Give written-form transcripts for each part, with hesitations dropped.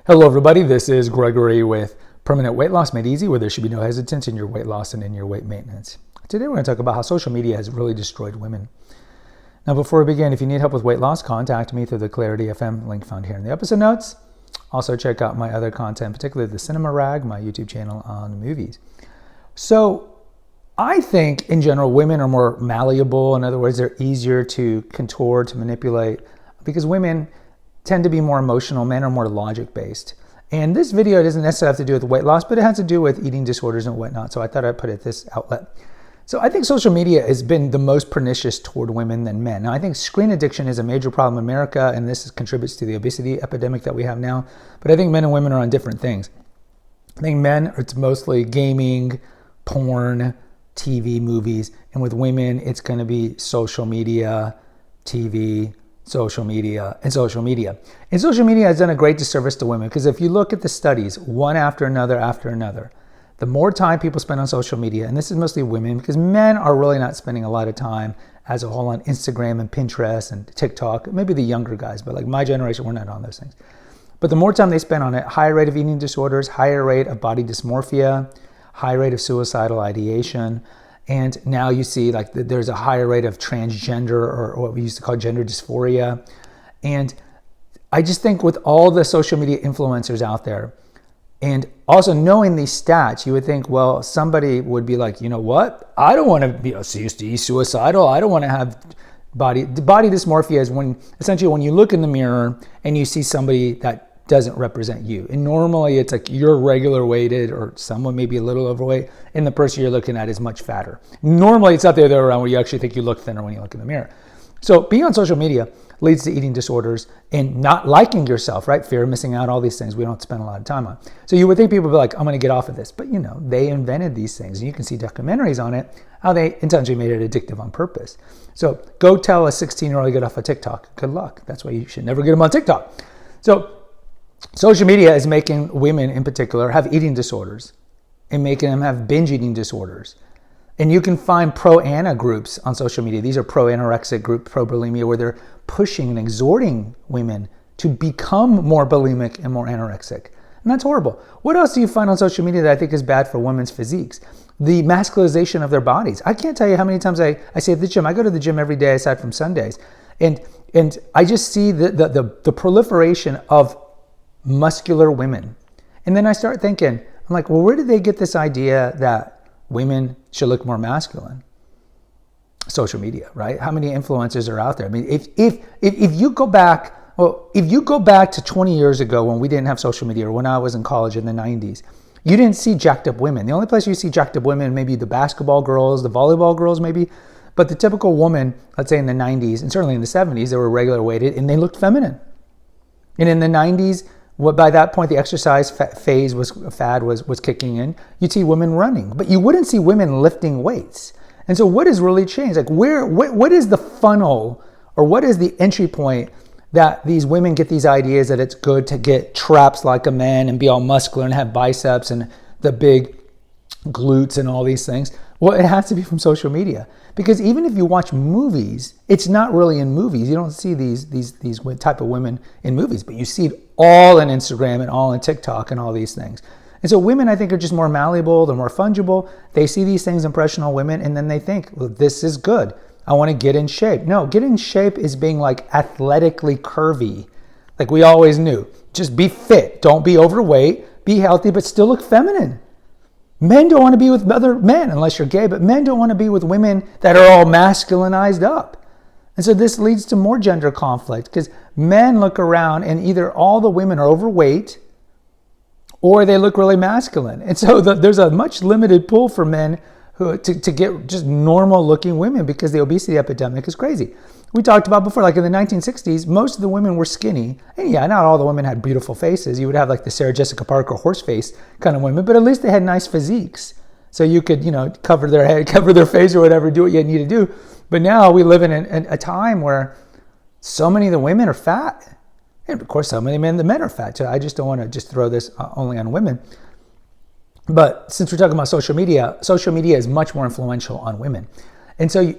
Hello everybody, this is Gregory with Permanent Weight Loss Made Easy, where there should be no hesitance in your weight loss and in your weight maintenance. Today we're going to talk about how social media has really destroyed women. Now before we begin, if you need help with weight loss, contact me through the Clarity FM link found here in the episode notes. Also check out my other content, particularly the Cinema Rag, my YouTube channel on movies. So I think in general women are more malleable. In other words, they're easier to contort, to manipulate, because women tend to be more emotional. Men are more logic-based. And this video doesn't necessarily have to do with weight loss, but it has to do with eating disorders and whatnot. So I thought I'd put it this outlet. So I think social media has been the most pernicious toward women than men. Now I think screen addiction is a major problem in America, and this contributes to the obesity epidemic that we have now. But I think men and women are on different things. I think men, it's mostly gaming, porn, TV, movies. And with women, it's going to be social media, TV, social media, and social media. And social media has done a great disservice to women, because if you look at the studies, one after another, the more time people spend on social media, and this is mostly women, because men are really not spending a lot of time as a whole on Instagram and Pinterest and TikTok, maybe the younger guys, but like my generation, we're not on those things. But the more time they spend on it, higher rate of eating disorders, higher rate of body dysmorphia, higher rate of suicidal ideation. And now you see like there's a higher rate of transgender, or what we used to call gender dysphoria. And I just think with all the social media influencers out there, and also knowing these stats, you would think, well, somebody would be like, you know what? I don't want to be suicidal. I don't want to have body dysmorphia is when essentially when you look in the mirror and you see somebody that doesn't represent you. And normally it's like you're regular weighted, or someone maybe a little overweight, and the person you're looking at is much fatter. Normally it's not the other way around, where you actually think you look thinner when you look in the mirror. So being on social media leads to eating disorders and not liking yourself, right? Fear of missing out, all these things we don't spend a lot of time on. So you would think people would be like, I'm going to get off of this. But they invented these things, and you can see documentaries on it, how they intentionally made it addictive on purpose. So go tell a 16-year-old to get off of TikTok. Good luck. That's why you should never get them on TikTok. So social media is making women in particular have eating disorders and making them have binge eating disorders. And you can find pro-ana groups on social media. These are pro-anorexic group, pro-bulimia, where they're pushing and exhorting women to become more bulimic and more anorexic. And that's horrible. What else do you find on social media that I think is bad for women's physiques? The masculization of their bodies. I can't tell you how many times I say at the gym, I go to the gym every day aside from Sundays. And I just see the proliferation of muscular women. And then I start thinking, I'm like, well, where did they get this idea that women should look more masculine? Social media, right? How many influencers are out there? I mean, if you go back to 20 years ago when we didn't have social media, or when I was in college in the 90s, you didn't see jacked up women. The only place you see jacked up women, maybe the basketball girls, the volleyball girls maybe, but the typical woman, let's say in the 90s, and certainly in the 70s, they were regular weighted and they looked feminine. And in the 90s, by that point, the exercise fad was kicking in. You'd see women running, but you wouldn't see women lifting weights. And so what has really changed? Like what is the funnel, or what is the entry point that these women get these ideas that it's good to get traps like a man and be all muscular and have biceps and the big glutes and all these things? Well, it has to be from social media, because even if you watch movies, it's not really in movies. You don't see these type of women in movies, but you see it all on Instagram and all on TikTok and all these things. And so women, I think, are just more malleable. They're more fungible. They see these things impression on women, and then they think, well, this is good. I want to get in shape. No, getting in shape is being like athletically curvy. Like we always knew. Just be fit. Don't be overweight. Be healthy, but still look feminine. Men don't want to be with other men unless you're gay, but men don't want to be with women that are all masculinized up. And so this leads to more gender conflict, because men look around and either all the women are overweight or they look really masculine. And so there's a much limited pool for men to get just normal looking women, because the obesity epidemic is crazy. We talked about before, like in the 1960s, most of the women were skinny. And yeah, not all the women had beautiful faces. You would have like the Sarah Jessica Parker horse face kind of women, but at least they had nice physiques. So you could, cover their head, cover their face or whatever, do what you need to do. But now we live in a time where so many of the women are fat. And of course, so many the men are fat too. I just don't want to just throw this only on women. But since we're talking about social media is much more influential on women. And so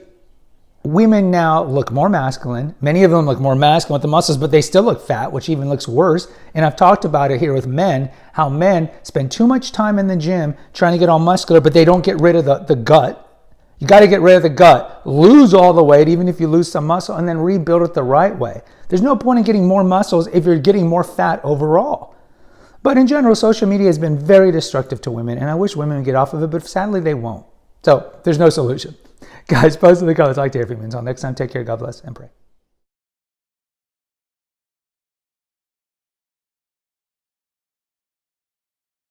Women now look more masculine. Many of them look more masculine with the muscles, but they still look fat, which even looks worse. And I've talked about it here with men, how men spend too much time in the gym trying to get all muscular, but they don't get rid of the gut. You got to get rid of the gut, lose all the weight, even if you lose some muscle, and then rebuild it the right way. There's no point in getting more muscles if you're getting more fat overall. But in general, social media has been very destructive to women, and I wish women would get off of it, but sadly they won't. So there's no solution. Guys, post in the comments. I'd like to hear from you. Until next time, take care, God bless, and pray.